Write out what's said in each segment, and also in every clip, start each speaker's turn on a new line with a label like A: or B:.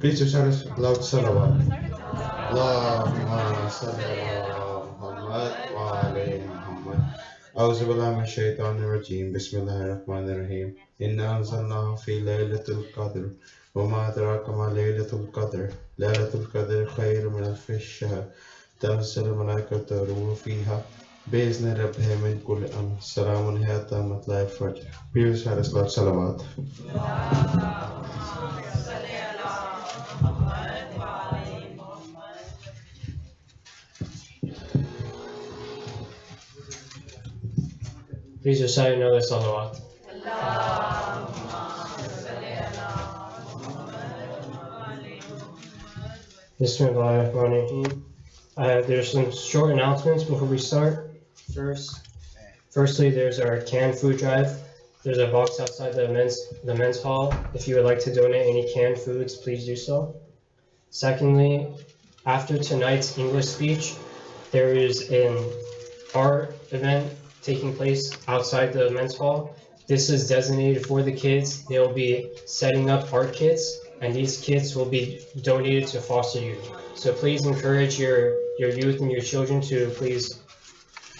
A: Please to shout us loud salawat. Allahumma salli ala Muhammad wa alayhi Muhammad. أعوذ بالله من الشيطان الرجيم بسم الله الرحمن الرحيم إنا أنزلناه في ليلة القدر وما أدراك ما ليلة القدر ليلة القدر خير من ألف شهر تنزل الملائكة والروح فيها بإذن ربهم من كل أمر سلام هي حتى مطلع الفجر. Previous had a salawat.
B: Please recite another salawat. Bismillahirrahmanirrahim. There's some short announcements before we start. Firstly, there's our canned food drive. There's a box outside the men's hall. If you would like to donate any canned foods, please do so. Secondly, after tonight's English speech, there is an art event taking place outside the men's hall. This is designated for the kids. They'll be setting up art kits, and these kits will be donated to foster youth. So please encourage your youth and your children to please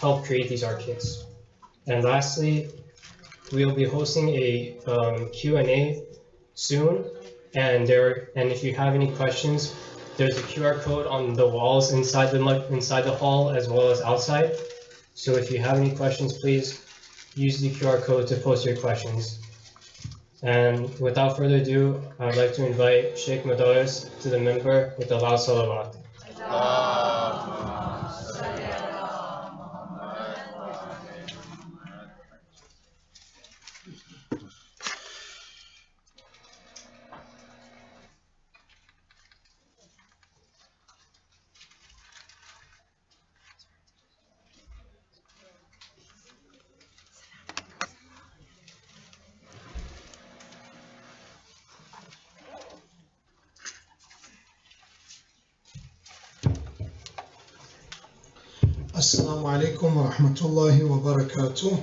B: help create these art kits. And lastly, we'll be hosting a Q&A soon, and if you have any questions, there's a QR code on the walls inside the hall as well as outside. So if you have any questions, please use the QR code to post your questions. And without further ado, I'd like to invite Sheikh Modarres to the minbar with the loud salawat.
C: Assalamu alaikum wa rahmatullahi wa barakatuh.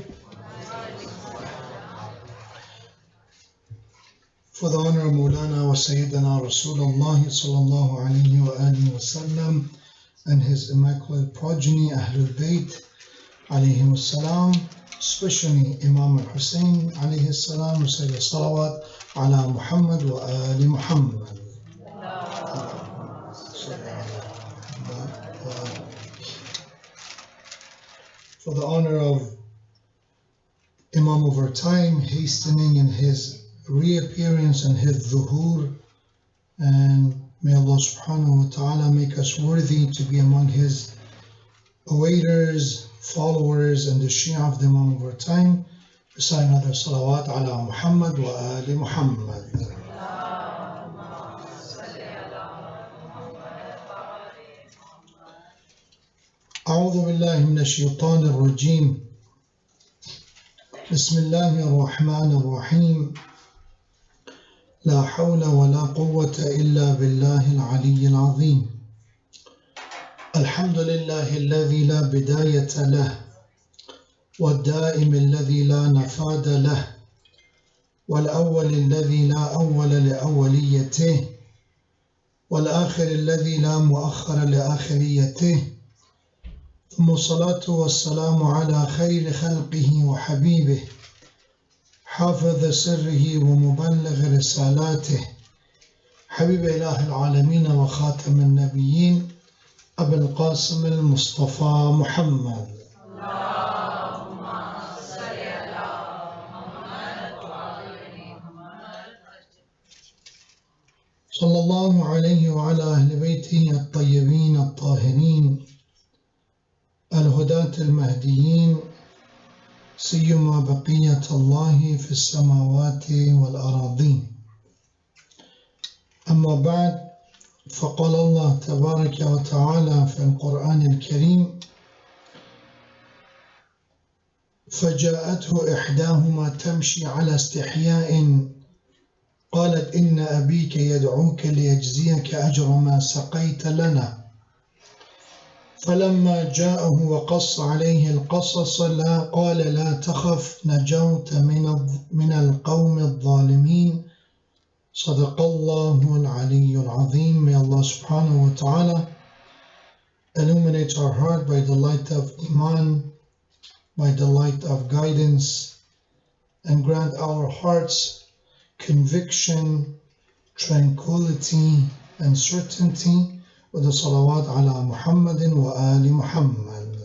C: For the honor of Maulana wa Sayyidina Rasulullah sallallahu alayhi wa alihi wa sallam and his immaculate progeny Ahlul Bayt alayhi wa salam, especially Imam al-Hussein alayhi salam, recite salawat ala Muhammad wa ali Muhammad. For the honor of Imam over time, hastening in his reappearance and his dhuhur, and may Allah subhanahu wa ta'ala make us worthy to be among his awaiters, followers, and the Shia of the Imam over time. Recite another salawat ala Muhammad wa ali Muhammad. أعوذ بالله من الشيطان الرجيم بسم الله الرحمن الرحيم لا حول ولا قوة إلا بالله العلي العظيم الحمد لله الذي لا بداية له والدائم الذي لا نفاد له والأول الذي لا أول لأوليته والآخر الذي لا مؤخر لآخريته ثم الصلاة والسلام على خير خلقه وحبيبه حافظ سره ومبلغ رسالاته حبيب إله العالمين وخاتم النبيين أبي القاسم المصطفى محمد. اللهم صل على محمد وعلى محمد. صلى الله عليه وعلى أهل بيته الطيبين الطاهرين الهداة المهديين سيما بقية الله في السماوات والأراضين. أما بعد، فقال الله تبارك وتعالى في القرآن الكريم: فجاءته إحداهما تمشي على استحياء قالت إن أبيك يدعوك ليجزيك أجر ما سقيت لنا فلما جاءه وقص عليه القصص قال لا تخف نجوت من القوم الظالمين. صدق الله العلي العظيم. May Allah subhanahu wa ta'ala illuminate our heart by the light of Iman, by the light of guidance, and grant our hearts conviction, tranquility, and certainty with the salawat ala Muhammadin wa ali Muhammad.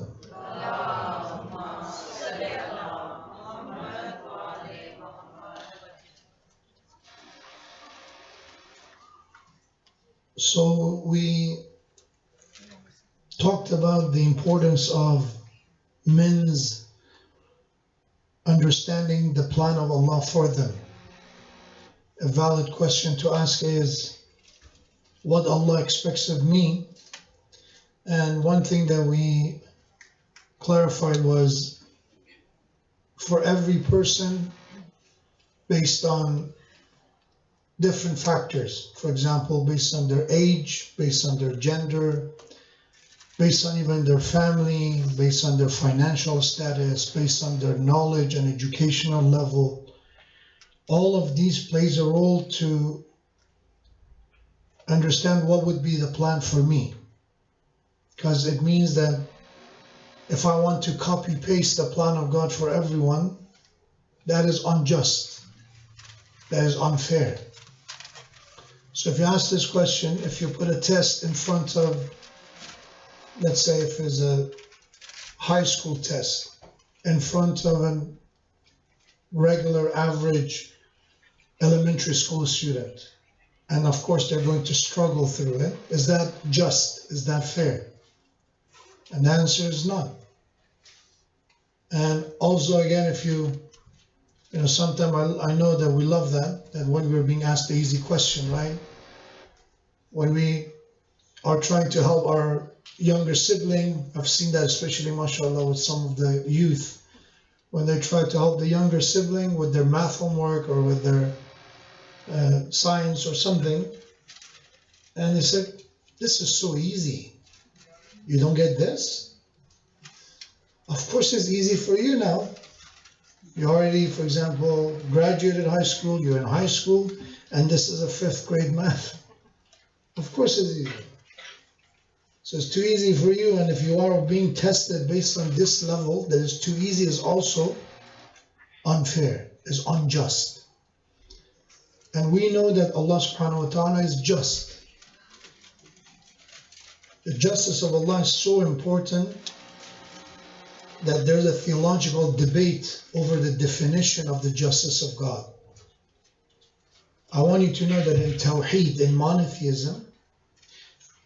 C: So we talked about the importance of men's understanding the plan of Allah for them. A valid question to ask is, what Allah expects of me? And one thing that we clarified was, for every person, based on different factors, for example, based on their age, based on their gender, based on even their family, based on their financial status, based on their knowledge and educational level, all of these plays a role to understand what would be the plan for me. Because it means that if I want to copy paste the plan of God for everyone, that is unjust, that is unfair. So if you ask this question, if you put a test in front of, let's say if it's a high school test, in front of a regular average elementary school student, and of course they're going to struggle through it, is that just? Is that fair? And the answer is not. And also again, if you know, sometimes I know that we love that when we're being asked the easy question, right? When we are trying to help our younger sibling, I've seen that especially, mashallah, with some of the youth, when they try to help the younger sibling with their math homework or with their science or something, and they said, this is so easy. You don't get this? Of course it's easy for you now. You already, for example, graduated high school, you're in high school, and this is a 5th grade math. Of course it's easy. So it's too easy for you, and if you are being tested based on this level, that is too easy, is also unfair, is unjust. And we know that Allah subhanahu wa ta'ala is just. The justice of Allah is so important that there's a theological debate over the definition of the justice of God. I want you to know that in Tawheed, in monotheism,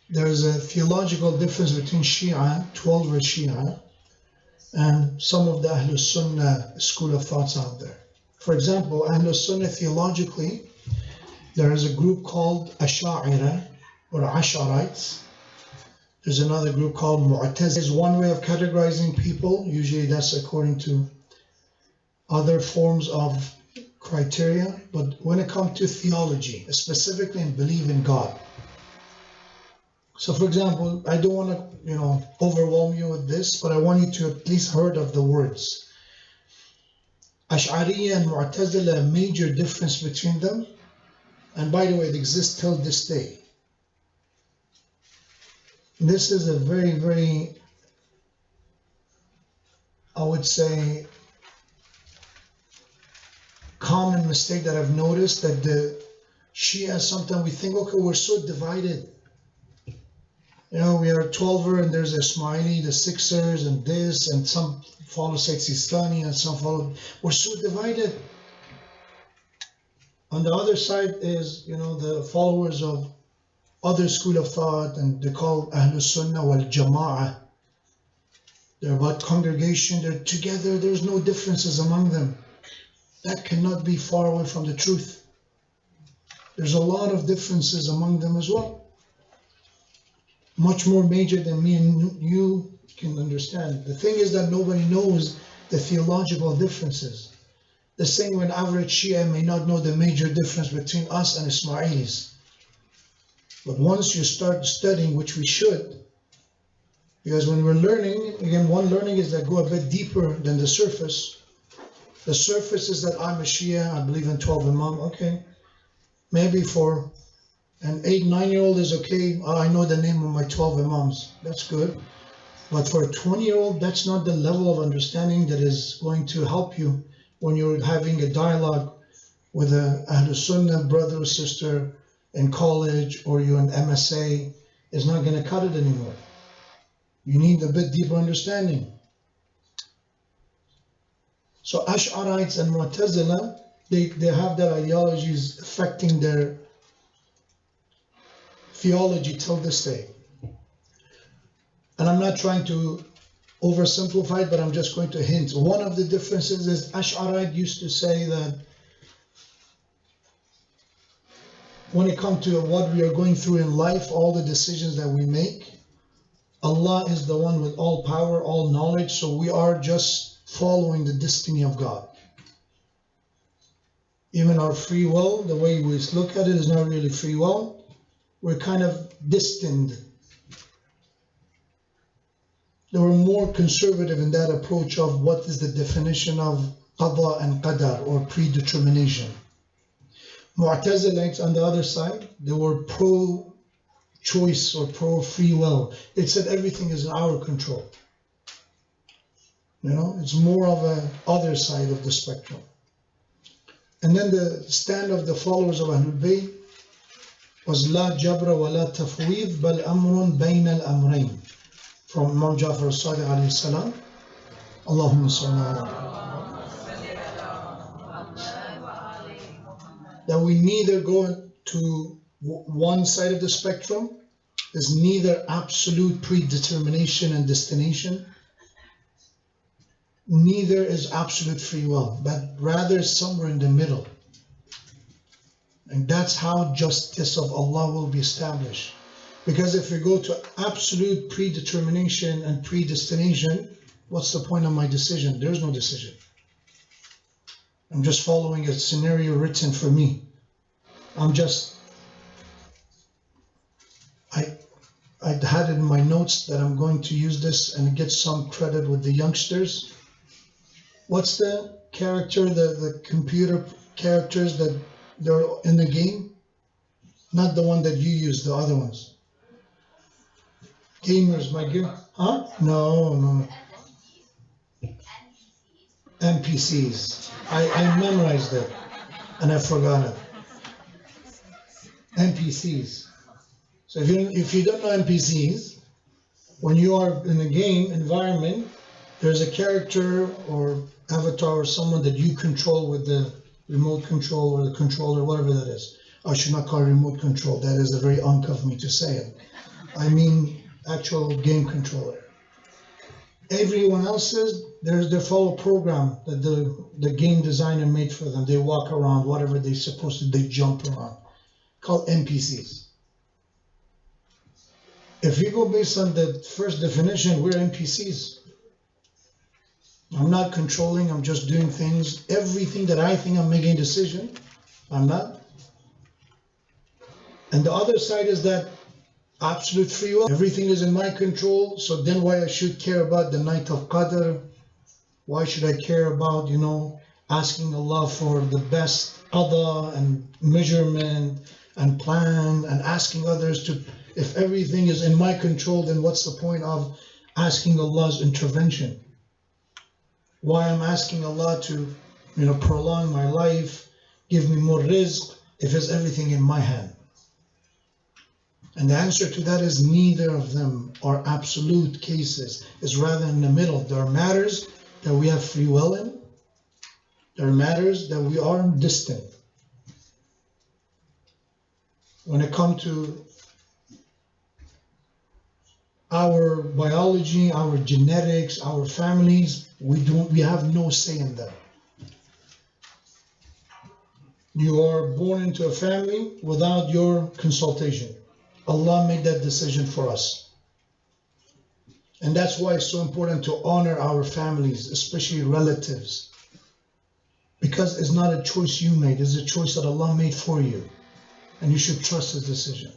C: there's a theological difference between Shia, 12 Shia, and some of the Ahlul Sunnah school of thoughts out there. For example, Ahlul Sunnah theologically, there is a group called Asha'ira or Ash'arites. There's another group called Mu'tazila. There's one way of categorizing people. Usually that's according to other forms of criteria. But when it comes to theology, specifically in belief in God. So for example, I don't want to, overwhelm you with this, but I want you to at least heard of the words. Ash'ariyya and Mu'tazila, a major difference between them. And by the way, it exists till this day. This is a very, very, I would say, common mistake that I've noticed, that the Shia, sometimes we think, okay, we're so divided. We are 12er and there's Ismaili, the Sixers and this, and some follow Sistani and some follow, we're so divided. On the other side is, the followers of other school of thought, and they call Ahlul Sunnah wal Jama'ah. They're about congregation, they're together, there's no differences among them. That cannot be far away from the truth. There's a lot of differences among them as well. Much more major than me and you can understand. The thing is that nobody knows the theological differences. The same when average Shia may not know the major difference between us and Ismailis. But once you start studying, which we should, Because when we're learning, again, one learning is that go a bit deeper than the surface. The surface is that I'm a Shia, I believe in 12 Imam, okay. Maybe for an 8, 9-year-old is okay, I know the name of my 12 Imams, that's good. But for a 20-year-old, that's not the level of understanding that is going to help you when you're having a dialogue with a Ahlul Sunnah brother or sister in college, or you're an MSA. It's not going to cut it anymore. You need a bit deeper understanding. So Ash'arites and Mu'tazila, they have their ideologies affecting their theology till this day. And I'm not trying to oversimplify it, but I'm just going to hint. One of the differences is Ash'arite used to say that when it comes to what we are going through in life, all the decisions that we make, Allah is the one with all power, all knowledge, so we are just following the destiny of God. Even our free will, the way we look at it, is not really free will. We're kind of destined. They were more conservative in that approach of what is the definition of qada and qadar, or predetermination. Mu'tazilites on the other side, they were pro-choice or pro-free will. It said everything is in our control. You know, it's more of a other side of the spectrum. And then the stand of the followers of Ahlul Bayt was la jabra wa la tafweed bal amrun bayna al-amrayn. From Imam Jafar al-Sadiq alayhi salam. Allahumma salli ala. That we neither go to one side of the spectrum, there's neither absolute predetermination and destination, neither is absolute free will, but rather somewhere in the middle. And that's how justice of Allah will be established. Because if we go to absolute predetermination and predestination, what's the point of my decision? There's no decision. I'm just following a scenario written for me. I had it in my notes that I'm going to use this and get some credit with the youngsters. What's the character, the computer characters that they're in the game? Not the one that you use, the other ones. Gamers, my good, huh? No. NPCs. I memorized it and I forgot it. NPCs. So if you don't know NPCs, when you are in a game environment, there's a character or avatar or someone that you control with the remote control or the controller, whatever that is. I should not call it remote control. That is a very unk of me to say it. I mean actual game controller. Everyone else's, there's their follow program that the game designer made for them. They walk around, whatever they're supposed to, they jump around. Called NPCs. If we go based on the first definition, we're NPCs. I'm not controlling, I'm just doing things. Everything that I think I'm making a decision, I'm not. And the other side is that absolute free will. Everything is in my control, so then why I should care about the night of Qadr? Why should I care about, asking Allah for the best qada and measurement and plan and asking others to, if everything is in my control, then what's the point of asking Allah's intervention? Why I'm asking Allah to, prolong my life, give me more rizq, if it's everything in my hand? And the answer to that is neither of them are absolute cases. It's rather in the middle. There are matters that we have free will in. There are matters that we are distant. When it comes to our biology, our genetics, our families, we have no say in them. You are born into a family without your consultation. Allah made that decision for us. And that's why it's so important to honor our families, especially relatives. Because it's not a choice you made, it's a choice that Allah made for you. And you should trust His decision.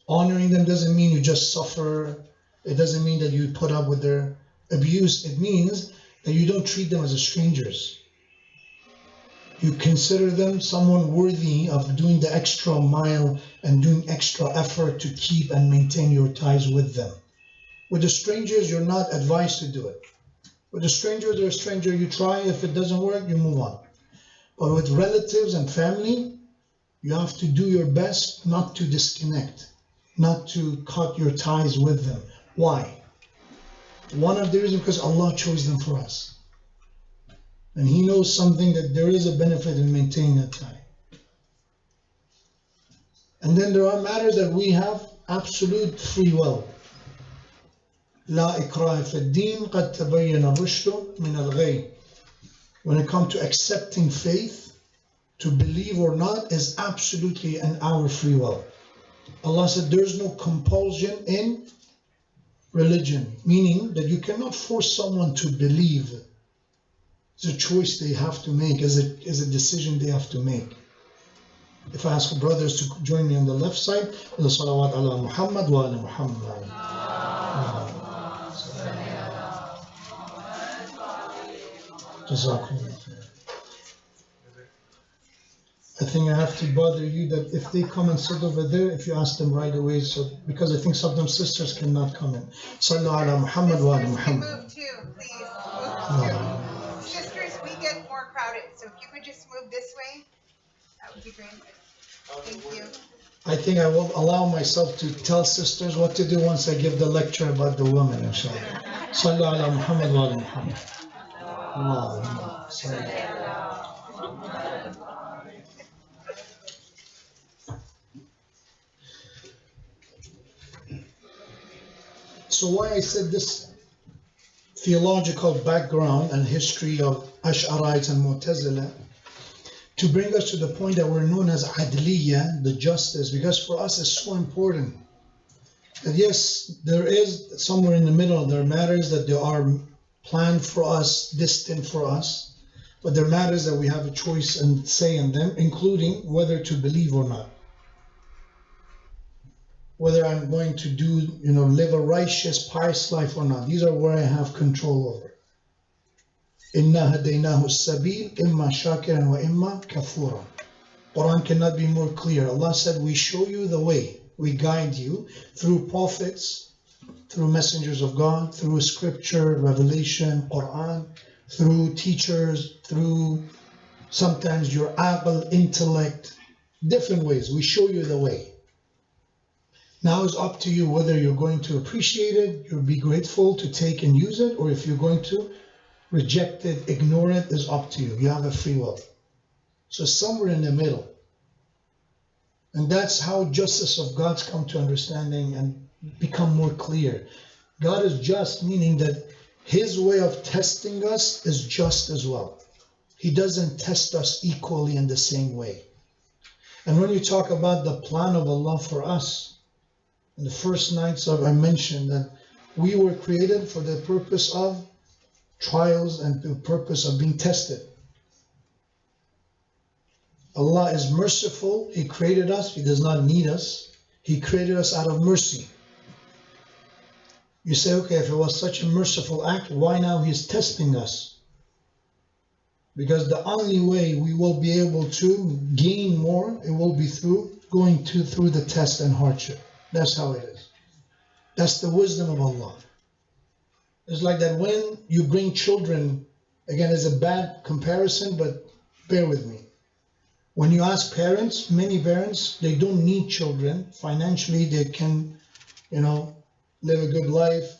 C: Honoring them doesn't mean you just suffer It doesn't mean that you put up with their abuse. It means that you don't treat them as strangers. You consider them someone worthy of doing the extra mile and doing extra effort to keep and maintain your ties with them. With the strangers, you're not advised to do it. With a stranger, they're a stranger. You try. If it doesn't work, you move on. But with relatives and family, you have to do your best not to disconnect, not to cut your ties with them. Why? One of the reasons, because Allah chose them for us. And He knows something, that there is a benefit in maintaining that tie. And then there are matters that we have absolute free will. لا إكراه في الدين قد تبين الرشد من الغي. When it comes to accepting faith, to believe or not is absolutely in our free will. Allah said there's no compulsion in religion, meaning that you cannot force someone to believe. It's a choice they have to make, is a decision they have to make. If I ask brothers to join me on the left side, the salawat ala Muhammad wa ala Muhammad. I think I have to bother you that if they come and sit over there, if you ask them right away, so because I think sometimes sisters cannot come in. Sallu ala Muhammad wa ala Muhammad.
D: Move too, please. Move too. Sisters, we get more crowded, so if you could just move this way, that would be great. Thank you.
C: I think I will allow myself to tell sisters what to do once I give the lecture about the women, inshallah. Sallu ala Muhammad wa ala Muhammad. Allahumma salli. So why I said this theological background and history of Ash'arites and Mu'tazila, to bring us to the point that we're known as Adliya, the justice, because for us it's so important that yes, there is somewhere in the middle, there are matters that they are planned for us, destined for us, but there are matters that we have a choice and say in them, including whether to believe or not. Whether I'm going to do, live a righteous, pious life or not. These are where I have control over. Inna hadaynahu sabil imma shakiran wa imma kafura. Quran cannot be more clear. Allah said, we show you the way. We guide you through prophets, through messengers of God, through scripture, revelation, Quran, through teachers, through sometimes your aql, intellect, different ways. We show you the way. Now it's up to you whether you're going to appreciate it, you'll be grateful to take and use it, or if you're going to reject it, ignore it, is up to you. You have a free will. So somewhere in the middle. And that's how justice of God's come to understanding and become more clear. God is just, meaning that His way of testing us is just as well. He doesn't test us equally in the same way. And when you talk about the plan of Allah for us, in the first nights I mentioned that we were created for the purpose of trials and the purpose of being tested. Allah is merciful. He created us. He does not need us. He created us out of mercy. You say, okay, if it was such a merciful act, why now He's testing us? Because the only way we will be able to gain more, it will be through going through the test and hardship. That's how it is. That's the wisdom of Allah. It's like that when you bring children, again, it's a bad comparison, but bear with me. When you ask parents, many parents, they don't need children. Financially, they can, live a good life.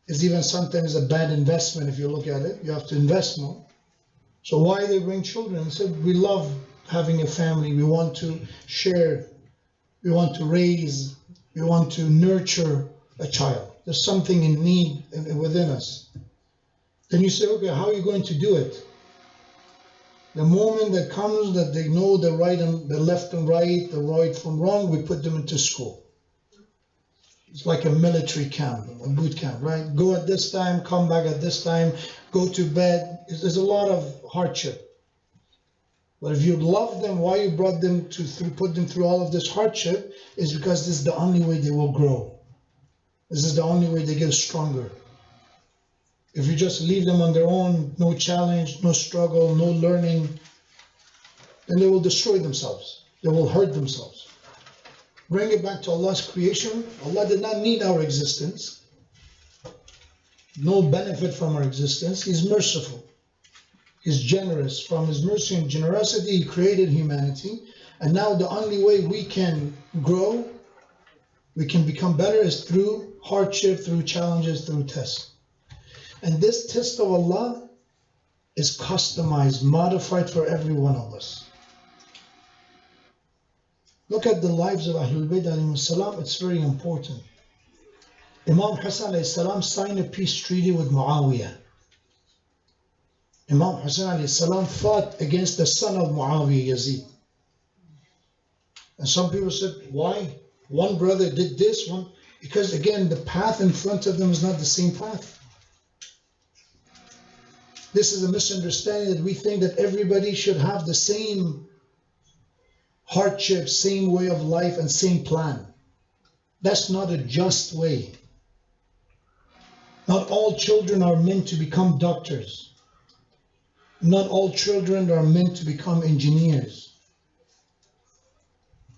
C: It's even sometimes a bad investment if you look at it. You have to invest more. So why they bring children? They said, we love having a family. We want to share. We want to raise. We want to nurture a child. There's something in need within us. Then you say, okay, how are you going to do it? The moment that comes that they know the right and the left and right, the right from wrong, we put them into school. It's like a military camp, a boot camp, right? Go at this time, come back at this time, go to bed. There's a lot of hardship. But if you love them, why you brought them put them through all of this hardship is because this is the only way they will grow. This is the only way they get stronger. If you just leave them on their own, no challenge, no struggle, no learning, then they will destroy themselves. They will hurt themselves. Bring it back to Allah's creation. Allah did not need our existence. No benefit from our existence. He's merciful. He's generous. From His mercy and generosity, He created humanity. And now the only way we can grow, we can become better, is through hardship, through challenges, through tests. And this test of Allah is customized, modified for every one of us. Look at the lives of Ahlul Bayt alayhi salam. It's very important. Imam Hassan alayhi salam signed a peace treaty with Muawiyah. Imam Hassan alayhi salam fought against the son of Muawiyah, Yazid. And some people said, why? One brother did this one. Because again, the path in front of them is not the same path. This is a misunderstanding that we think that everybody should have the same hardship, same way of life, and same plan. That's not a just way. Not all children are meant to become doctors. Not all children are meant to become engineers.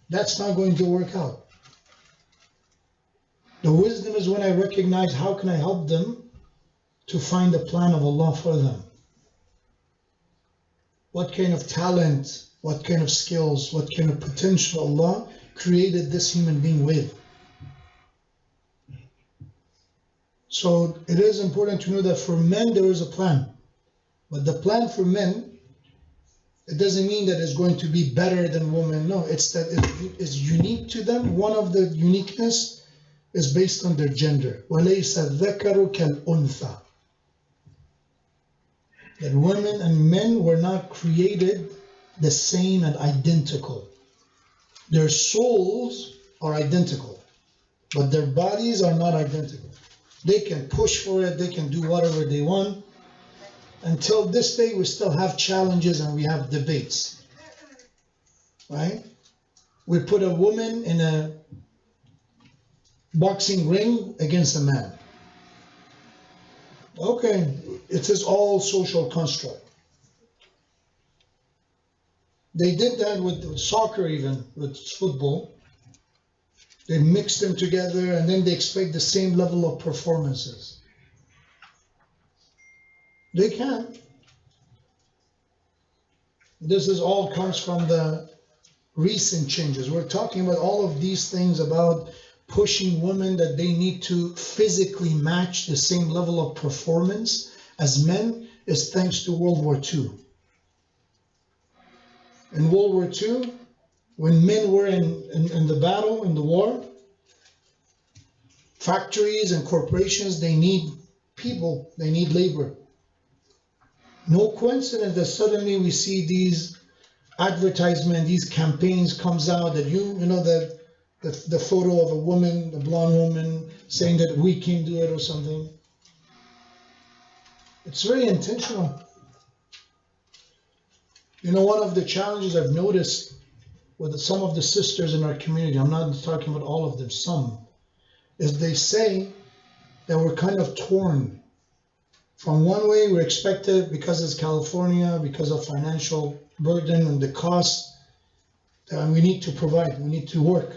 C: That's not going to work out. The wisdom is when I recognize how can I help them to find the plan of Allah for them. What kind of talent, what kind of skills, what kind of potential Allah created this human being with. So it is important to know that for men there is a plan. But the plan for men, it doesn't mean that it's going to be better than women. No, it's that it's unique to them. One of the uniqueness is based on their gender. وَلَيْسَ الذَّكَرُ كَالْأُنْثَى. That women and men were not created the same and identical. Their souls are identical, but their bodies are not identical. They can push for it, they can do whatever they want. Until this day, we still have challenges and we have debates, right? We put a woman in a boxing ring against a man. Okay, it is all social construct. They did that with soccer, even with football. They mix them together and then they expect the same level of performances. They can. This is all comes from the recent changes. We're talking about all of these things about pushing women that they need to physically match the same level of performance as men is thanks to World War II. In World War II, when men were in the battle, in the war, factories and corporations, they need people, they need labor. No coincidence that suddenly we see these advertisements, these campaigns comes out that you know the photo of a woman, the blonde woman, saying that we can do it or something. It's very intentional. You know, one of the challenges I've noticed with some of the sisters in our community, I'm not talking about all of them, some, is they say that we're kind of torn. From one way, we're expected, because it's California, because of financial burden and the cost, that we need to provide, we need to work.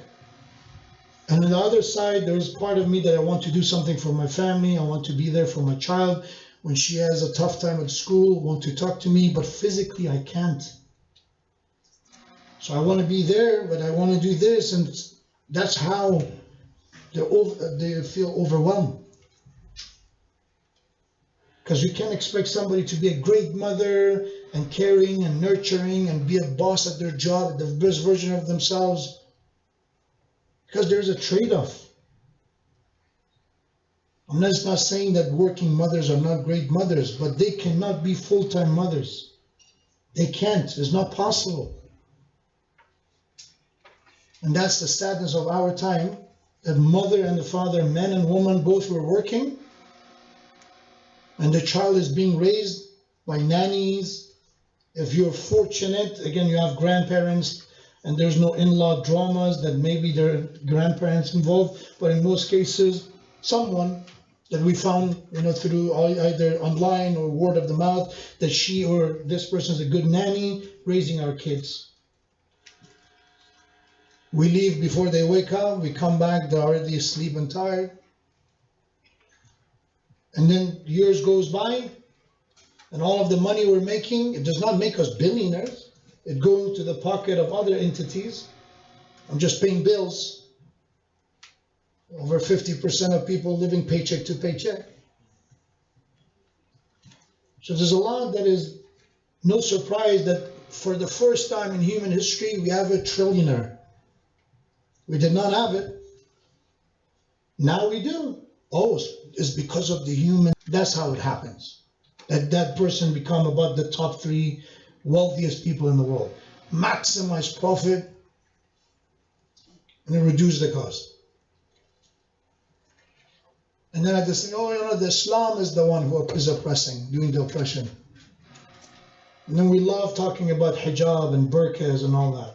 C: And on the other side, there's part of me that I want to do something for my family, I want to be there for my child. When she has a tough time at school, want to talk to me, but physically I can't. So I want to be there, but I want to do this, and that's how they feel overwhelmed. Because you can't expect somebody to be a great mother and caring and nurturing and be a boss at their job, the best version of themselves. Because there's a trade-off. I'm not saying that working mothers are not great mothers, but they cannot be full-time mothers. They can't. It's not possible. And that's the sadness of our time, that mother and the father, man and woman, both were working, and the child is being raised by nannies. If you're fortunate, again, you have grandparents, and there's no in-law dramas that maybe there are grandparents involved, but in most cases, someone that we found, through either online or word of the mouth, that she or this person is a good nanny raising our kids. We leave before they wake up, we come back, they're already asleep and tired. And then years goes by, and all of the money we're making, it does not make us billionaires. It goes into the pocket of other entities. I'm just paying bills. Over 50% of people living paycheck to paycheck. So there's a lot that is no surprise that for the first time in human history, we have a trillionaire. We did not have it. Now we do. Oh, it's because of the human. That's how it happens. That person become about the top 3 wealthiest people in the world. Maximize profit and then reduce the cost. And then at the same, the Islam is the one who is oppressing, doing the oppression. And then we love talking about hijab and burqas and all that.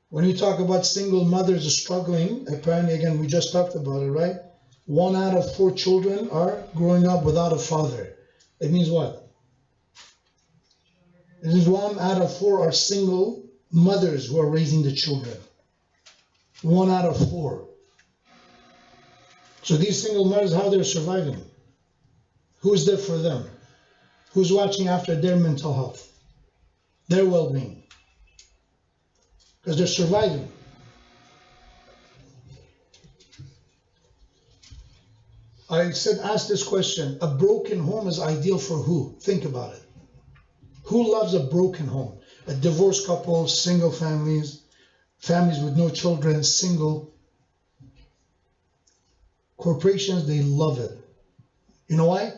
C: When you talk about single mothers struggling, apparently, again, we just talked about it, right? 1 out of 4 children are growing up without a father. It means what? It means 1 out of 4 are single mothers who are raising the children. 1 out of 4. So these single mothers, how they're surviving? Who's there for them? Who's watching after their mental health, their well-being? Because they're surviving. Ask this question. A broken home is ideal for who? Think about it. Who loves a broken home? A divorced couple, single families, families with no children, single. Corporations, they love it. You know why?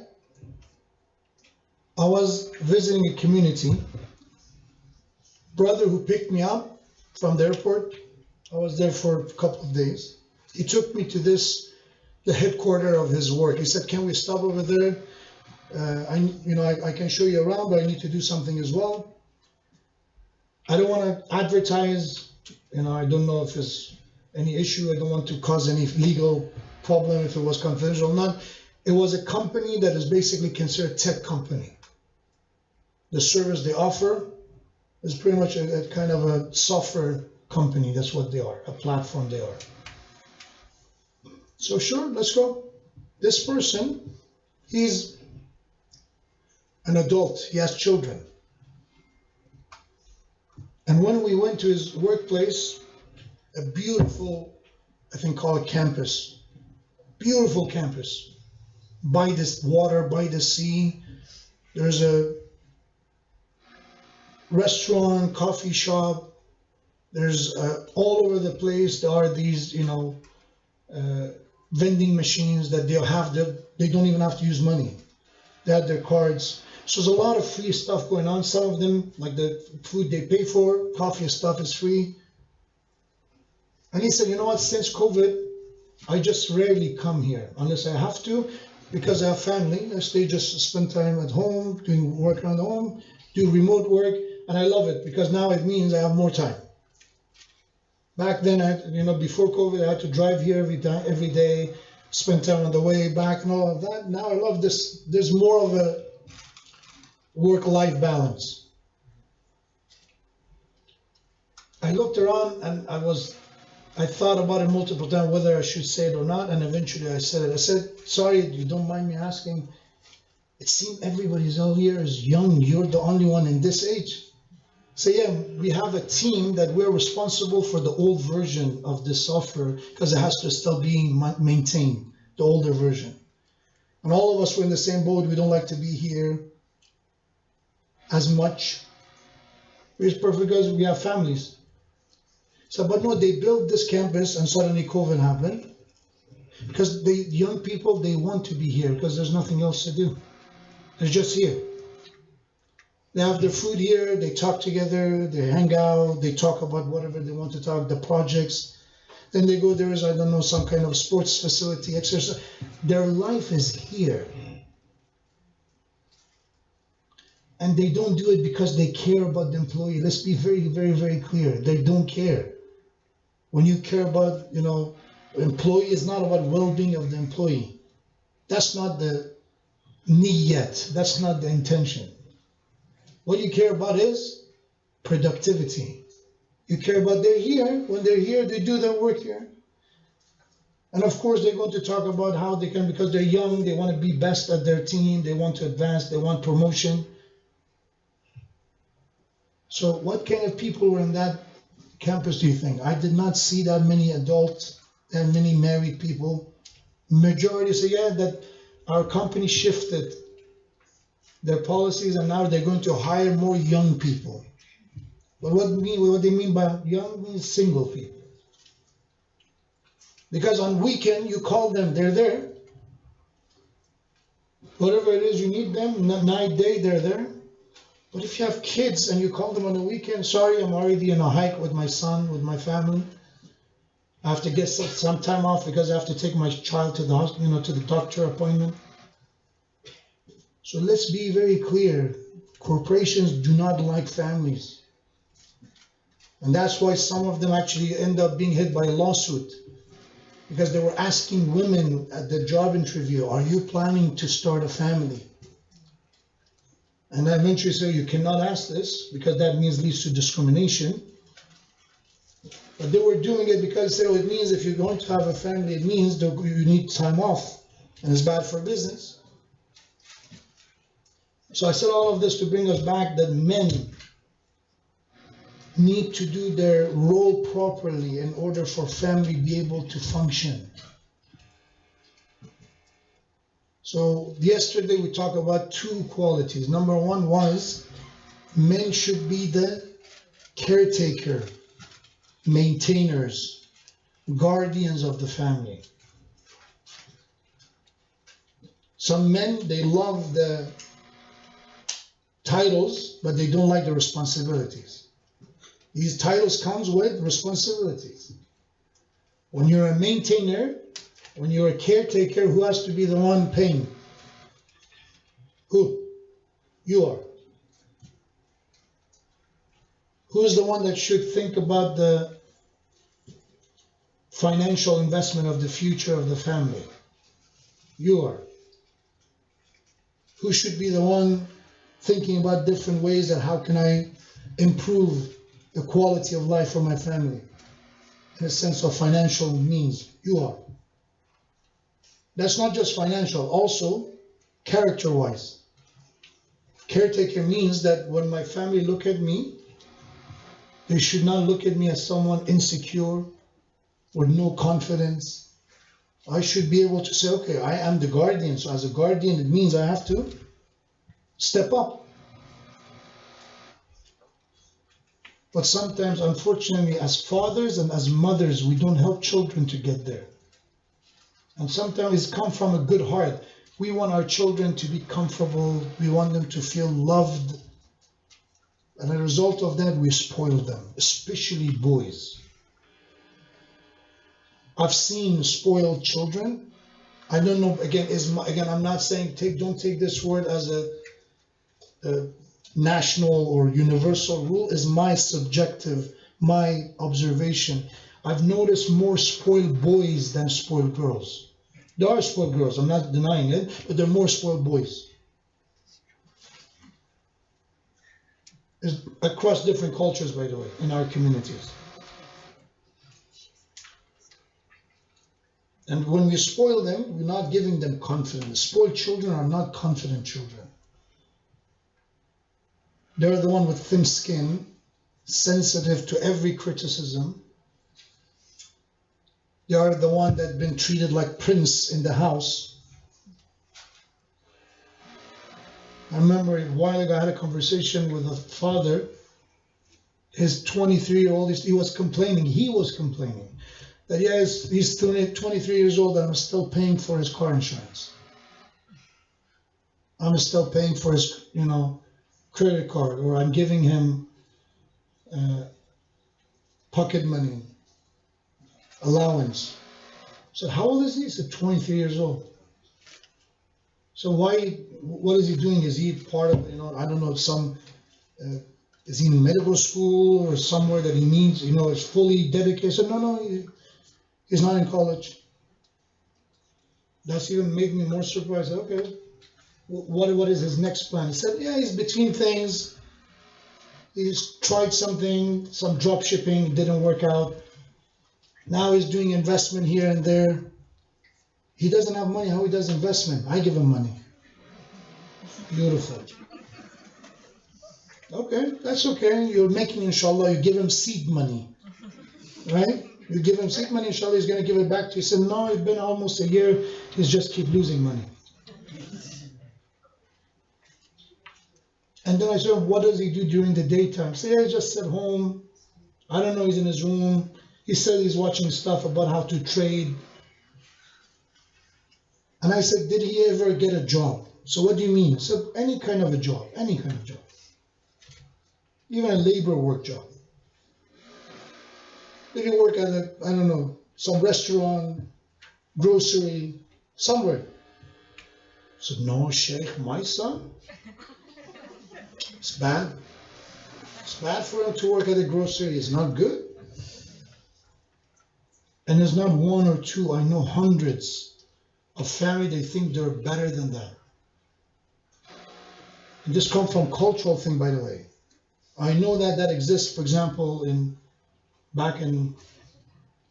C: I was visiting a community. Brother who picked me up from the airport, I was there for a couple of days. He took me to the headquarters of his work. He said, "Can we stop over there? I can show you around, but I need to do something as well." I don't want to advertise. I don't know if there's any issue. I don't want to cause any legal problem if it was confidential or not. It was a company that is basically considered a tech company. The service they offer is pretty much a kind of a software company. That's what they are, a platform they are. So sure, let's go. This person, he's an adult. He has children. And when we went to his workplace, a beautiful, I think call it campus, beautiful campus, by this water, by the sea. There's a restaurant, coffee shop. There's all over the place. There are these, vending machines that they don't even have to use money. They have their cards. So there's a lot of free stuff going on. Some of them, like the food they pay for, coffee and stuff is free. And he said, you know what, since COVID, I just rarely come here unless I have to, because I have family. I just spend time at home, doing work around home, do remote work, and I love it because now it means I have more time. Back then, before COVID, I had to drive here every day, spend time on the way back and all of that. Now I love this. There's more of a work-life balance. I looked around and I thought about it multiple times whether I should say it or not, and eventually I said it. I said, "Sorry, you don't mind me asking. It seems everybody's out here is young. You're the only one in this age." So yeah, we have a team that we're responsible for the old version of this software because it has to still be maintained, the older version. And all of us were in the same boat. We don't like to be here as much. It's perfect because we have families. So, but no, they built this campus and suddenly COVID happened. Because the young people, they want to be here because there's nothing else to do. They're just here. They have their food here, they talk together, they hang out, they talk about whatever they want to talk, the projects. Then they go, there is, I don't know, some kind of sports facility, exercise. Their life is here. And they don't do it because they care about the employee. Let's be very, very, very clear. They don't care. When you care about, Employee is not about well-being of the employee. That's not the niyyat. That's not the intention. What you care about is productivity. You care about they're here. When they're here, they do their work here. And of course, they're going to talk about how they can, because they're young, they want to be best at their team, they want to advance, they want promotion. So what kind of people were in that campus, do you think? I did not see that many adults and many married people. Majority say, yeah, that our company shifted their policies and now they're going to hire more young people. But what they mean by young means single people. Because on weekend, you call them, they're there. Whatever it is you need them, night, day, they're there. But if you have kids and you call them on the weekend, sorry, I'm already on a hike with my son, with my family. I have to get some time off because I have to take my child to the hospital, to the doctor appointment. So let's be very clear. Corporations do not like families. And that's why some of them actually end up being hit by a lawsuit. Because they were asking women at the job interview, are you planning to start a family? And I eventually say, you cannot ask this because that leads to discrimination. But they were doing it because it means if you're going to have a family, it means you need time off. And it's bad for business. So I said all of this to bring us back that men need to do their role properly in order for family to be able to function. So yesterday we talked about two qualities. Number one was men should be the caretaker, maintainers, guardians of the family. Some men, they love the titles, but they don't like the responsibilities. These titles comes with responsibilities. When you're a maintainer, when you're a caretaker, who has to be the one paying? Who? You are. Who's the one that should think about the financial investment of the future of the family? You are. Who should be the one thinking about different ways that how can I improve the quality of life for my family in a sense of financial means? You are. That's not just financial, also character-wise. Caretaker means that when my family look at me, they should not look at me as someone insecure with no confidence. I should be able to say, okay, I am the guardian. So as a guardian, it means I have to step up. But sometimes, unfortunately, as fathers and as mothers, we don't help children to get there. And sometimes it's come from a good heart. We want our children to be comfortable. We want them to feel loved. And as a result of that, we spoil them, especially boys. I've seen spoiled children. I don't know, again, I'm not saying, don't take this word as a national or universal rule, is my subjective, my observation. I've noticed more spoiled boys than spoiled girls. There are spoiled girls, I'm not denying it, but there are more spoiled boys. It's across different cultures, by the way, in our communities. And when we spoil them, we're not giving them confidence. Spoiled children are not confident children. They're the one with thin skin, sensitive to every criticism. They are the one that been treated like prince in the house. I remember a while ago I had a conversation with a father. His 23-year-old, he was complaining that he's 23 years old and I'm still paying for his car insurance. I'm still paying for his, credit card, or I'm giving him pocket money, allowance. So how old is he? He said 23 years old. So what is he doing? Is he part of, I don't know, is he in medical school or somewhere that he needs, is fully dedicated? So no, He's not in college. That's even made me more surprised. Okay, what is his next plan? He said, yeah, he's between things. He's tried something, some drop shipping, didn't work out. Now he's doing investment here and there. He doesn't have money. How he does investment? I give him money. Beautiful. Okay, that's okay. You're making, inshallah, you give him seed money. Right? You give him seed money, inshallah, he's going to give it back to you. He said, no, it's been almost a year. He's just keep losing money. And then I said, what does he do during the daytime? Say, I just at home. I don't know, he's in his room. He said he's watching stuff about how to trade. And I said, did he ever get a job? So what do you mean? So any kind of a job, any kind of job. Even a labor work job. Did he work at a, I don't know, some restaurant, grocery, somewhere? So no, Sheikh, my son. It's bad. It's bad for him to work at a grocery. It's not good. And there's not one or two. I know hundreds of family, they think they're better than that. And this comes from cultural thing, by the way. I know that exists, for example, back in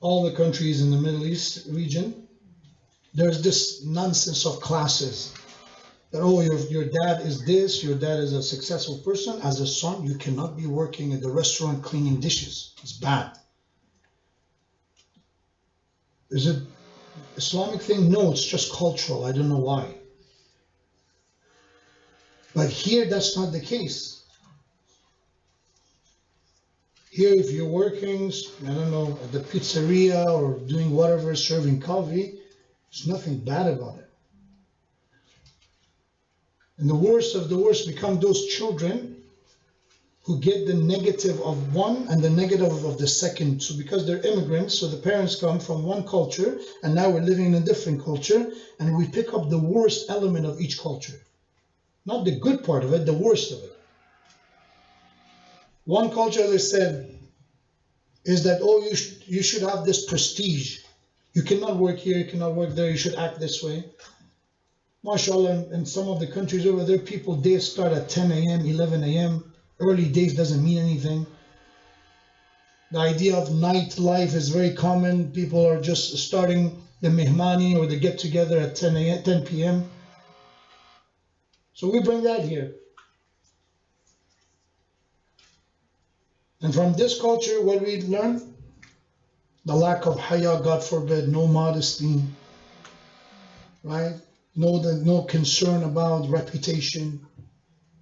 C: all the countries in the Middle East region. There's this nonsense of classes. That, oh, your dad is this, your dad is a successful person. As a son, you cannot be working at the restaurant cleaning dishes. It's bad. Is it Islamic thing? No, it's just cultural. I don't know why. But here, that's not the case. Here, if you're working, I don't know, at the pizzeria or doing whatever, serving coffee, there's nothing bad about it. And the worst of the worst become those children who get the negative of one and the negative of the second. So because they're immigrants, so the parents come from one culture, and now we're living in a different culture, and we pick up the worst element of each culture. Not the good part of it, the worst of it. One culture, as I said, is that, oh, you should have this prestige. You cannot work here, you cannot work there, you should act this way. MashaAllah, in some of the countries over there, people days start at 10 a.m., 11 a.m. Early days doesn't mean anything. The idea of nightlife is very common. People are just starting the mihmani or the get-together at 10 p.m. So we bring that here. And from this culture, what we learn? The lack of haya, God forbid, no modesty, right? No concern about reputation,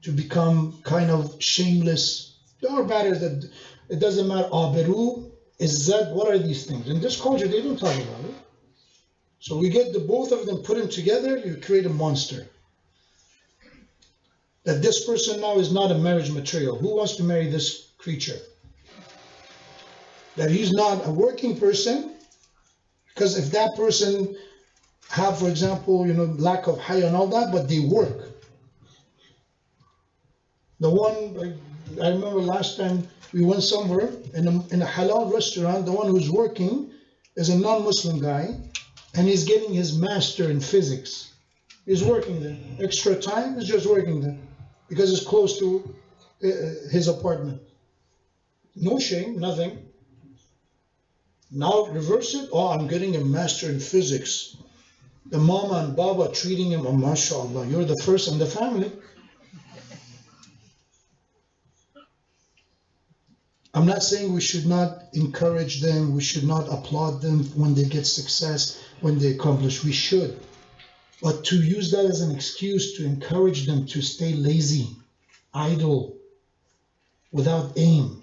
C: to become kind of shameless. There are matters that it doesn't matter. Abiru, izzat, what are these things? In this culture, they don't talk about it. So we get the both of them, put them together, you create a monster. That this person now is not a marriage material. Who wants to marry this creature? That he's not a working person, because if that person have, for example, lack of haya and all that, but they work. The one, I remember last time we went somewhere in a halal restaurant, the one who's working is a non-Muslim guy, and he's getting his master in physics. He's working there. Extra time, he's just working there, because it's close to his apartment. No shame, nothing. Now reverse it. Oh, I'm getting a master in physics. The mama and baba treating him, oh, mashallah, you're the first in the family. I'm not saying we should not encourage them, we should not applaud them when they get success, when they accomplish. We should. But to use that as an excuse to encourage them to stay lazy, idle, without aim.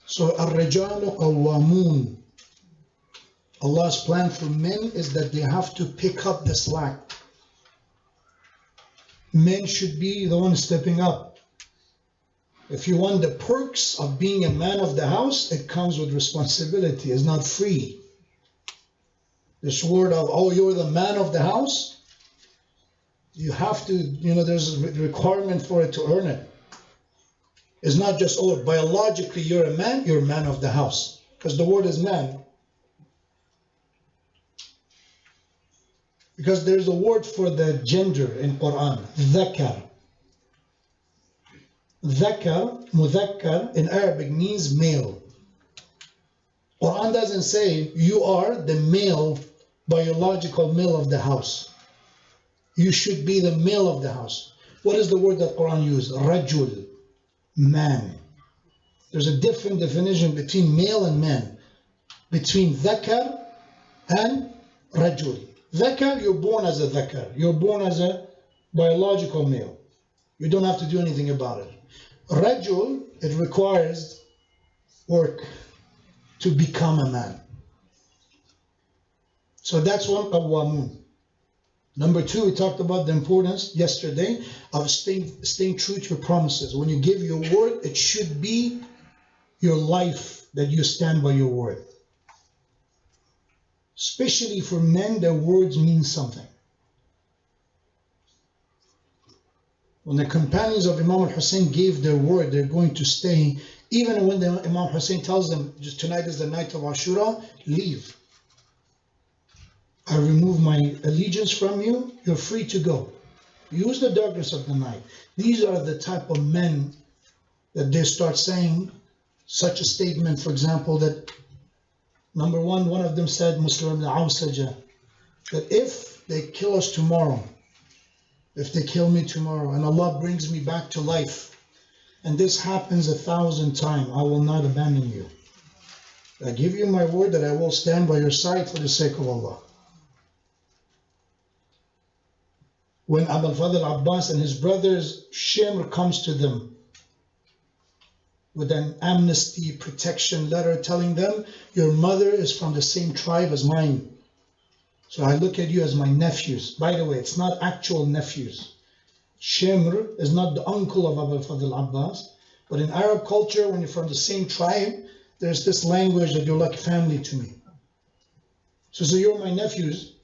C: So, الرجال قوامون. Allah's plan for men is that they have to pick up the slack. Men should be the ones stepping up. If you want the perks of being a man of the house, it comes with responsibility. It's not free. This word of, oh, you're the man of the house, you have to, there's a requirement for it to earn it. It's not just, oh, biologically you're a man of the house. Because the word is man. Because there's a word for the gender in Quran, dhakar. Dhakar, mudhakkar, in Arabic means male. Quran doesn't say you are the male, biological male of the house. You should be the male of the house. What is the word that Quran uses? Rajul, man. There's a different definition between male and man. Between dhakar and rajul. Dhakar, you're born as a dhakar. You're born as a biological male. You don't have to do anything about it. Rajul, it requires work to become a man. So that's one, qawwamun. Number two, we talked about the importance yesterday of staying true to your promises. When you give your word, it should be your life that you stand by your word. Especially for men, their words mean something. When the companions of Imam al-Hussein gave their word, they're going to stay, even when Imam Hussein tells them, just tonight is the night of Ashura, leave. I remove my allegiance from you, you're free to go. Use the darkness of the night. These are the type of men that they start saying such a statement, for example, that number one of them said, Muslim al-Awsaja, that if they kill us tomorrow, if they kill me tomorrow, and Allah brings me back to life, and this happens 1,000 times, I will not abandon you. I give you my word that I will stand by your side for the sake of Allah. When Abul Fadl Abbas and his brothers, Shimr comes to them with an amnesty protection letter telling them, your mother is from the same tribe as mine. So I look at you as my nephews. By the way, it's not actual nephews. Shimr is not the uncle of Abul Fadl Abbas, but in Arab culture, when you're from the same tribe, there's this language that you're like family to me. So you're my nephews.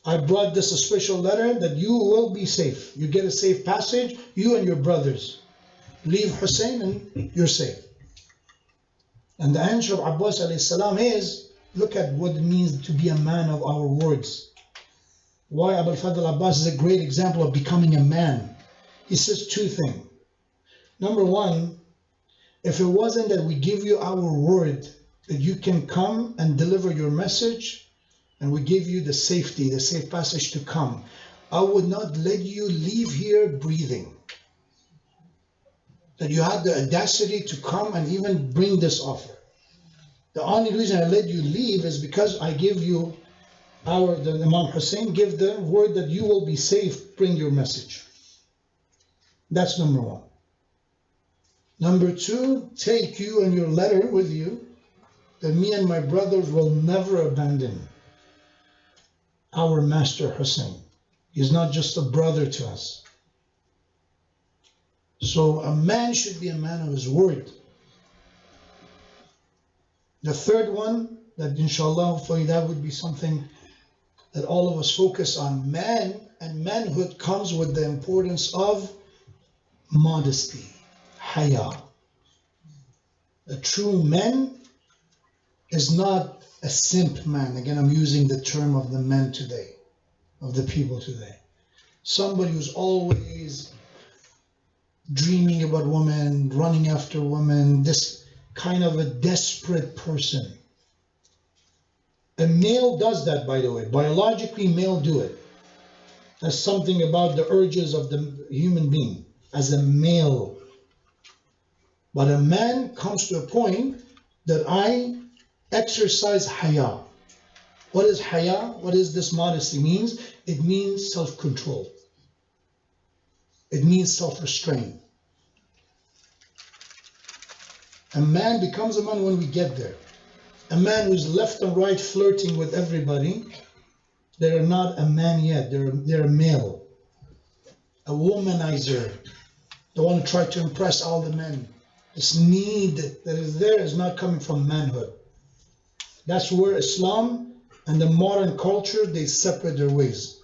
C: I brought this a special letter that you will be safe. You get a safe passage, you and your brothers. Leave Hussein and you're safe. And the answer of Abbas alayhi salam is, look at what it means to be a man of our words. Why Abul Fadl Abbas is a great example of becoming a man. He says two things. Number one, if it wasn't that we give you our word, that you can come and deliver your message, and we give you the safety, the safe passage to come, I would not let you leave here breathing. That you had the audacity to come and even bring this offer. The only reason I let you leave is because I give you the Imam Hussein, give the word that you will be safe, bring your message. That's number one. Number two, take you and your letter with you, that me and my brothers will never abandon our master Hussein. He's not just a brother to us. So a man should be a man of his word. The third one, that inshallah, hopefully that would be something that all of us focus on. Man and manhood comes with the importance of modesty, haya. A true man is not a simp man. Again, I'm using the term of the men today, of the people today. Somebody who's always dreaming about women, running after women, this kind of a desperate person. A male does that, by the way. Biologically, male do it. That's something about the urges of the human being as a male. But a man comes to a point that I exercise haya. What is haya? What is this modesty means? It means self-control. It means self-restraint. A man becomes a man when we get there. A man who's left and right flirting with everybody, they're not a man yet, they're a male. A womanizer. They want to try to impress all the men. This need that is there is not coming from manhood. That's where Islam and the modern culture, they separate their ways.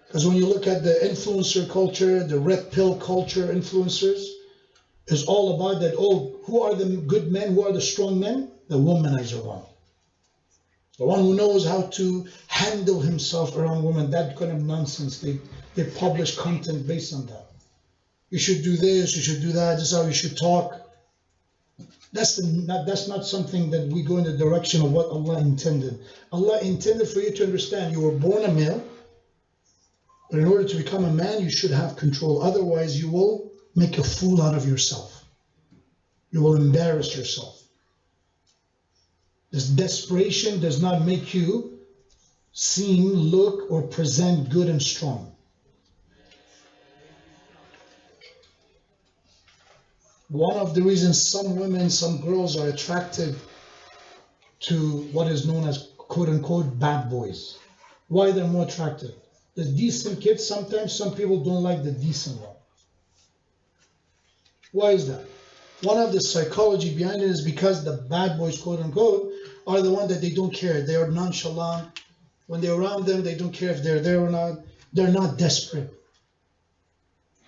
C: Because when you look at the influencer culture, the red pill culture influencers, is all about that, oh, who are the good men, who are the strong men? The womanizer one. The one who knows how to handle himself around women. That kind of nonsense. They publish content based on that. You should do this, you should do that, this is how you should talk. That's not something that we go in the direction of what Allah intended. Allah intended for you to understand you were born a male, but in order to become a man, you should have control. Otherwise, you will make a fool out of yourself. You will embarrass yourself. This desperation does not make you seem, look, or present good and strong. One of the reasons some women, some girls are attracted to what is known as quote-unquote bad boys. Why they're more attractive? The decent kids, sometimes some people don't like the decent one. Why is that? One of the psychology behind it is because the bad boys, quote-unquote, are the ones that they don't care. They are nonchalant. When they're around them, they don't care if they're there or not. They're not desperate.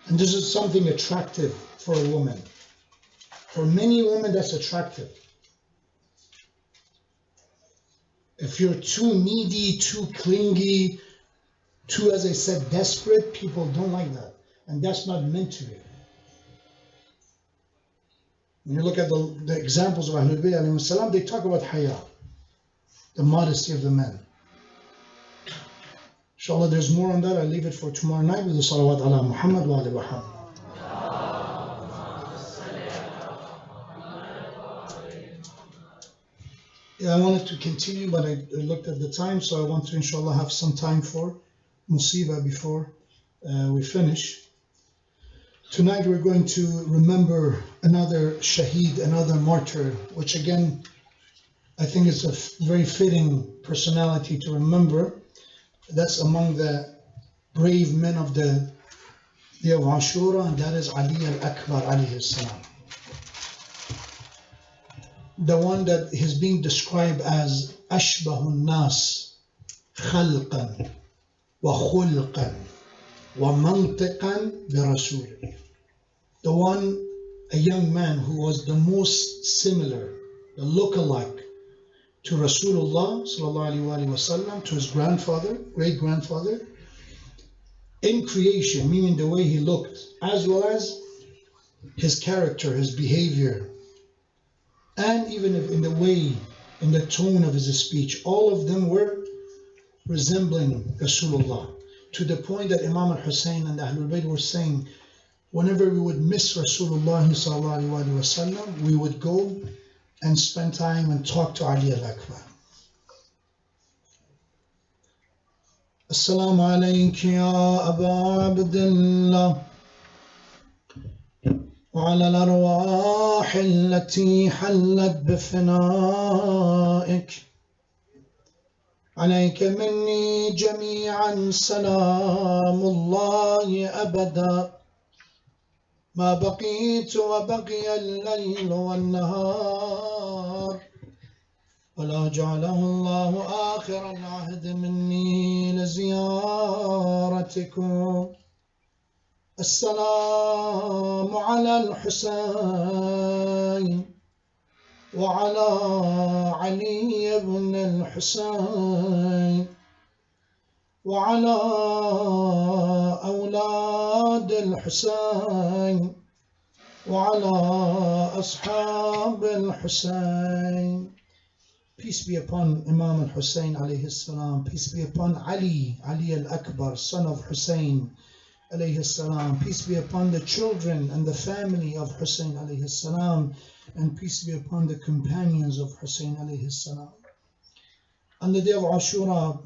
C: And this is something attractive for a woman. For many women, that's attractive. If you're too needy, too clingy, too, as I said, desperate, people don't like that. And that's not meant to be. When you look at the examples of Ahlul Bayt alayhi salam, they talk about haya, the modesty of the men. Inshallah, there's more on that. I'll leave it for tomorrow night with the salawat ala Muhammad wa ali Muhammad. Yeah, I wanted to continue, but I looked at the time, so I want to, inshallah, have some time for Musibah before we finish. Tonight we're going to remember another shaheed, another martyr, which again, I think is a very fitting personality to remember. That's among the brave men of the day of Ashura, and that is Ali al-Akbar alayhi salam. The one that is being described as أشبه الناس خلقا وخلقا ومنطقا برسوله. The one, a young man who was the most similar, the look-alike to Rasulullah sallallahu alaihi wasallam, to his grandfather, great-grandfather, in creation, meaning the way he looked, as well as his character, his behavior, and even in the way, in the tone of his speech, all of them were resembling Rasulullah, to the point that Imam al-Hussein and the Ahlul Bayt were saying, whenever we would miss Rasulullah sallallahu alaihi wasallam, we would go and spend time and talk to Ali al-Akbar. Assalamu alayka ya Aba Abdullah وعلى الأرواح التي حلت بفنائك عليك مني جميعا سلام الله أبدا ما بقيت وبقي الليل والنهار ولا جعله الله آخر العهد مني لزيارتكم السلام على الحسين وعلى علي بن الحسين وعلى أولاد الحسين وعلى أصحاب الحسين. Peace be upon Imam al-Hussein alayhi salam. Peace be upon Ali al-Akbar, son of Hussein alayhi salam. Peace be upon the children and the family of Hussein alayhi salam. And peace be upon the companions of Hussein alayhi salam. On the day of Ashura,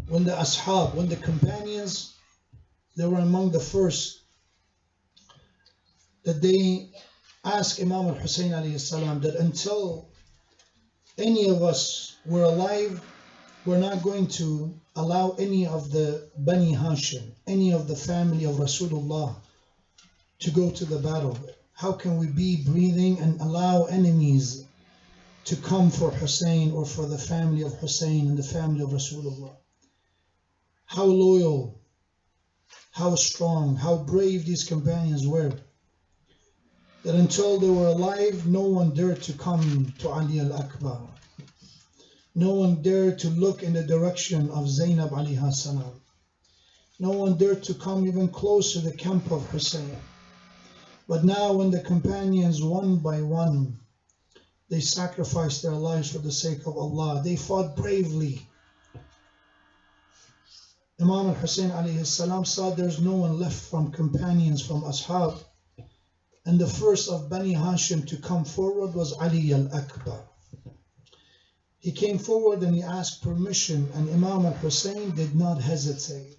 C: when the ashab, when the companions, they were among the first, that they asked Imam al-Hussein alayhi salam that until any of us were alive, we're not going to allow any of the Bani Hashim, any of the family of Rasulullah to go to the battle. How can we be breathing and allow enemies to come for Hussein or for the family of Hussein and the family of Rasulullah? How loyal, how strong, how brave these companions were. that until they were alive, no one dared to come to Ali al-Akbar. No one dared to look in the direction of Zainab alayha salam. No one dared to come even close to the camp of Hussein. But now when the companions, one by one, they sacrificed their lives for the sake of Allah, they fought bravely. Imam al-Hussein alayhi salam saw there's no one left from companions, from ashab. And the first of Bani Hashim to come forward was Ali al-Akbar. He came forward and he asked permission, and Imam al-Hussein did not hesitate.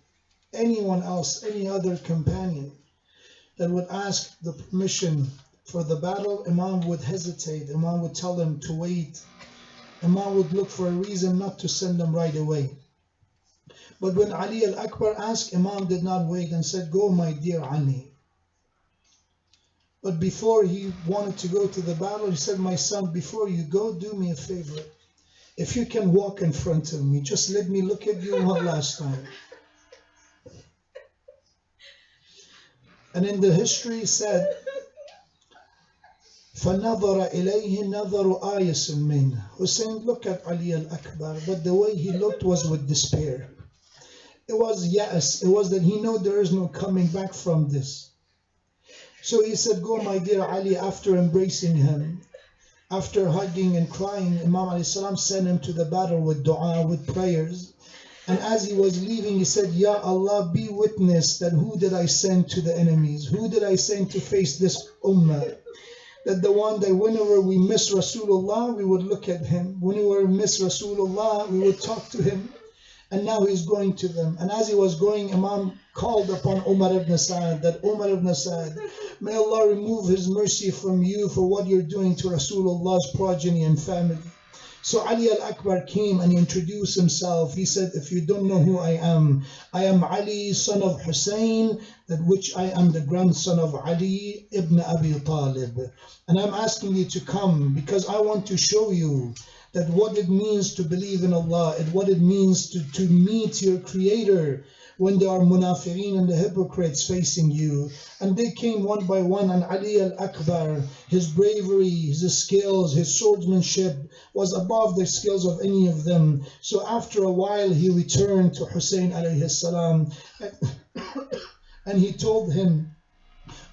C: Anyone else, any other companion that would ask the permission for the battle, Imam would hesitate. Imam would tell them to wait. Imam would look for a reason not to send them right away. But when Ali al-Akbar asked, Imam did not wait and said, "Go, my dear Ali." But before he wanted to go to the battle, he said, "My son, before you go, do me a favor. If you can walk in front of me, just let me look at you one last time." And in the history said, فَنَظَرَ إِلَيْهِ نَظَرُ آيَسٍ مِّنْهُ. Hussein looked at Ali al-Akbar, but the way he looked was with despair. It was yes, it was that he knew there is no coming back from this. So he said, "Go, my dear Ali." After embracing him, after hugging and crying, Imam alayhi salam sent him to the battle with dua, with prayers. And as he was leaving, he said, "Ya Allah, be witness that who did I send to the enemies? Who did I send to face this ummah? That the one that whenever we miss Rasulullah, we would look at him. Whenever we miss Rasulullah, we would talk to him. And now he's going to them." And as he was going, Imam called upon Umar ibn Sa'ad, that Umar ibn Sa'ad, may Allah remove his mercy from you for what you're doing to Rasulullah's progeny and family. So Ali al-Akbar came and he introduced himself. He said, "If you don't know who I am Ali, son of Hussein, that which I am the grandson of Ali ibn Abi Talib. And I'm asking you to come because I want to show you that what it means to believe in Allah and what it means to meet your Creator when there are munafiqeen and the hypocrites facing you." And they came one by one, and Ali al-Akbar, his bravery, his skills, his swordsmanship was above the skills of any of them. So after a while he returned to Hussein alayhi salam and he told him,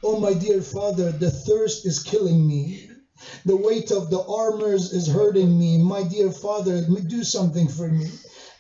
C: "Oh my dear father, the thirst is killing me. The weight of the armors is hurting me. My dear father, do something for me."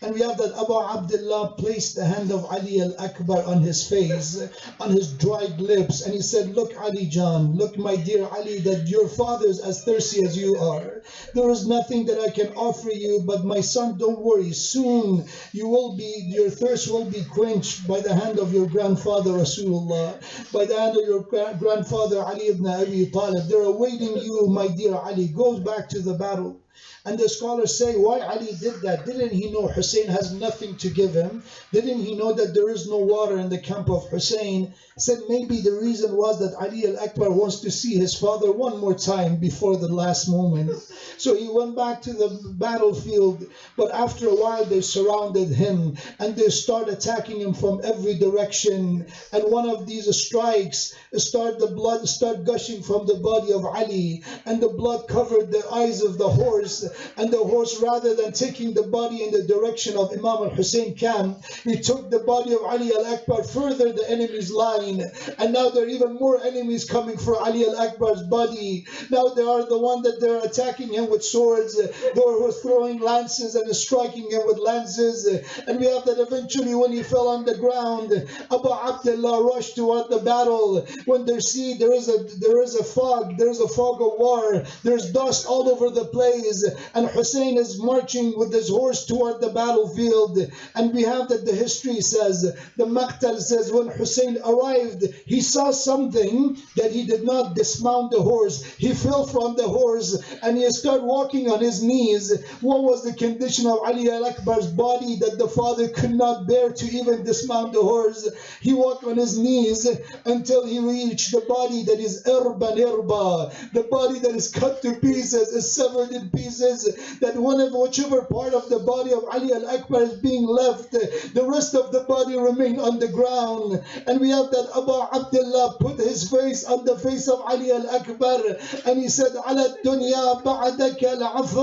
C: And we have that Abu Abdullah placed the hand of Ali al-Akbar on his face, on his dried lips, and he said, "Look, Ali Jan, look, my dear Ali, that your father is as thirsty as you are. There is nothing that I can offer you, but my son, don't worry. Soon your thirst will be quenched by the hand of your grandfather Rasulullah, by the hand of your grandfather Ali ibn Abi Talib. They're awaiting you, my dear Ali. Go back to the battle." And the scholars say, why Ali did that? Didn't he know Hussein has nothing to give him? Didn't he know that there is no water in the camp of Hussein? Said maybe the reason was that Ali al-Akbar wants to see his father one more time before the last moment. So he went back to the battlefield, but after a while they surrounded him and they start attacking him from every direction. And one of these strikes, the blood start gushing from the body of Ali, and the blood covered the eyes of the horse. And the horse, rather than taking the body in the direction of Imam al-Hussein camp, he took the body of Ali al-Akbar further the enemy's line. And now there are even more enemies coming for Ali al-Akbar's body. Now they are the one that they're attacking him with swords. They were throwing lances and striking him with lances. And we have that eventually when he fell on the ground, Abu Abdullah rushed toward the battle. When they see there is a fog of war. There's dust all over the place. And Hussein is marching with his horse toward the battlefield. And we have that the history says, the Maqtal says, when Hussein arrived, he saw something that he did not dismount the horse. He fell from the horse and he started walking on his knees. What was the condition of Ali al-Akbar's body that the father could not bear to even dismount the horse? He walked on his knees until he reached the body that is irba, the body that is cut to pieces, is severed in pieces. says that whichever part of the body of Ali al-Akbar is being left, the rest of the body remain on the ground. And we have that Abu Abdullah put his face on the face of Ali al-Akbar, and he said, "Ala dunya ba'daka al-afab."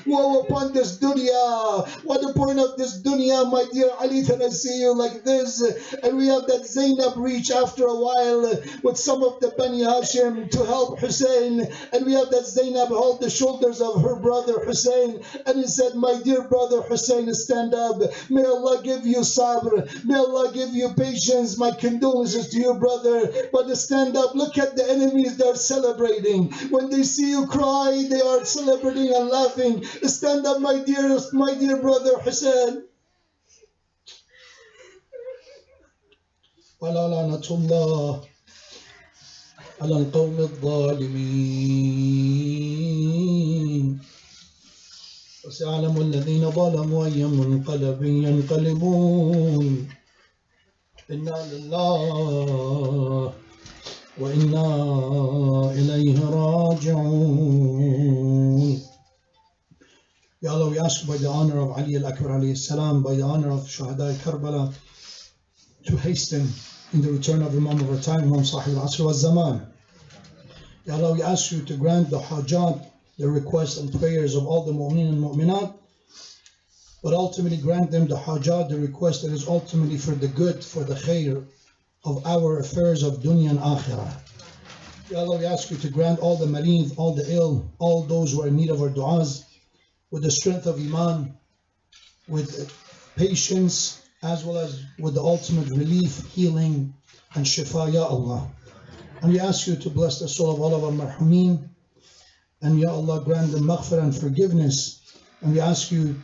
C: Woe upon this dunya. What the point of this dunya, my dear Ali, that I see you like this? And we have that Zainab reach after a while with some of the Bani Hashim to help Hussein. And we have that Zainab hold the shoulders of her brother Hussein. And he said, "My dear brother Hussein, stand up. May Allah give you sabr. May Allah give you patience. My condolences to you, brother. But stand up. Look at the enemies. They're celebrating. When they see you cry, they are celebrating and laughing. Stand up, my dear brother Hussein." وَلَا لَعْنَةُ اللَّهِ عَلَى الْقَوْمِ الظَّالِمِينَ وَسَيَعْلَمُ الَّذِينَ ظَلَمُوا أَيَّ مُنقَلَبٍ يَنقَلِبُونَ إِنَّا لِلَّهِ وَإِنَّا إِلَيْهِ رَاجِعُونَ. Ya Allah, we ask by the honor of Ali al-Akbar alayhi salam, by the honor of Shuhada Karbala, to hasten in the return of Imam of our time, Imam Sahib al-Asr wal-Zaman. Ya Allah, we ask you to grant the hajat, the requests and prayers of all the mu'min and mu'minat, but ultimately grant them the hajat, the request that is ultimately for the good, for the khair of our affairs of dunya and akhirah. Ya Allah, we ask you to grant all the marid, all the ill, all those who are in need of our du'as, with the strength of iman, with patience, as well as with the ultimate relief, healing, and shifa, Ya Allah. And we ask you to bless the soul of all of our marhumin, and Ya Allah, grant them maghfirah and forgiveness. And we ask you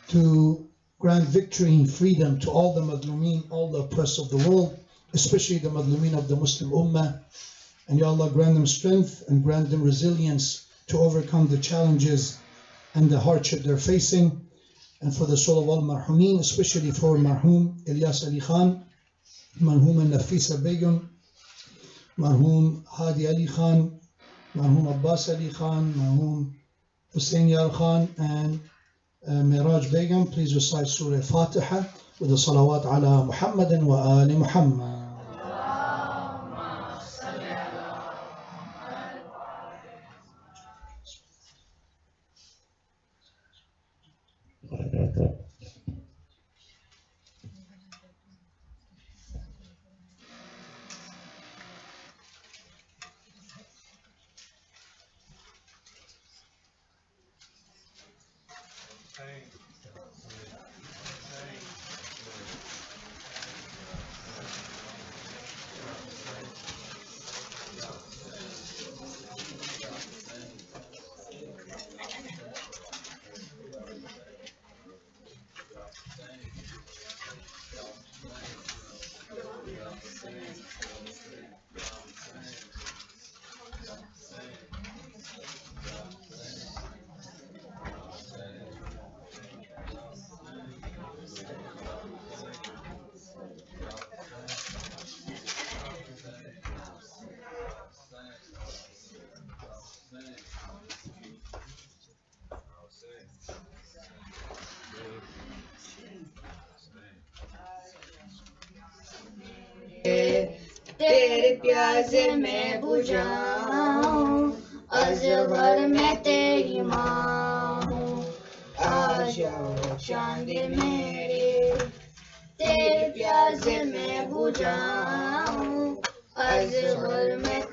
C: to grant victory and freedom to all the madlumeen, all the oppressed of the world, especially the madlumeen of the Muslim ummah. And Ya Allah, grant them strength and grant them resilience to overcome the challenges and the hardship they're facing. And for the soul of all marhumin, especially for marhum Ilyas Ali Khan, marhum Nafisa Begum, marhum Hadi Ali Khan, marhum Abbas Ali Khan, marhum Hussein Yar Khan, and Miraj Begum. Please recite Surah Fatiha with the salawat ala Muhammadin wa ali Muhammad.
E: तेरे प्यार से मैं बुझाऊं, अज़गर में तेरी माँ हूँ, आशा चांद मेरे, तेरे प्यार से मैं बुझाऊं, अज़गर में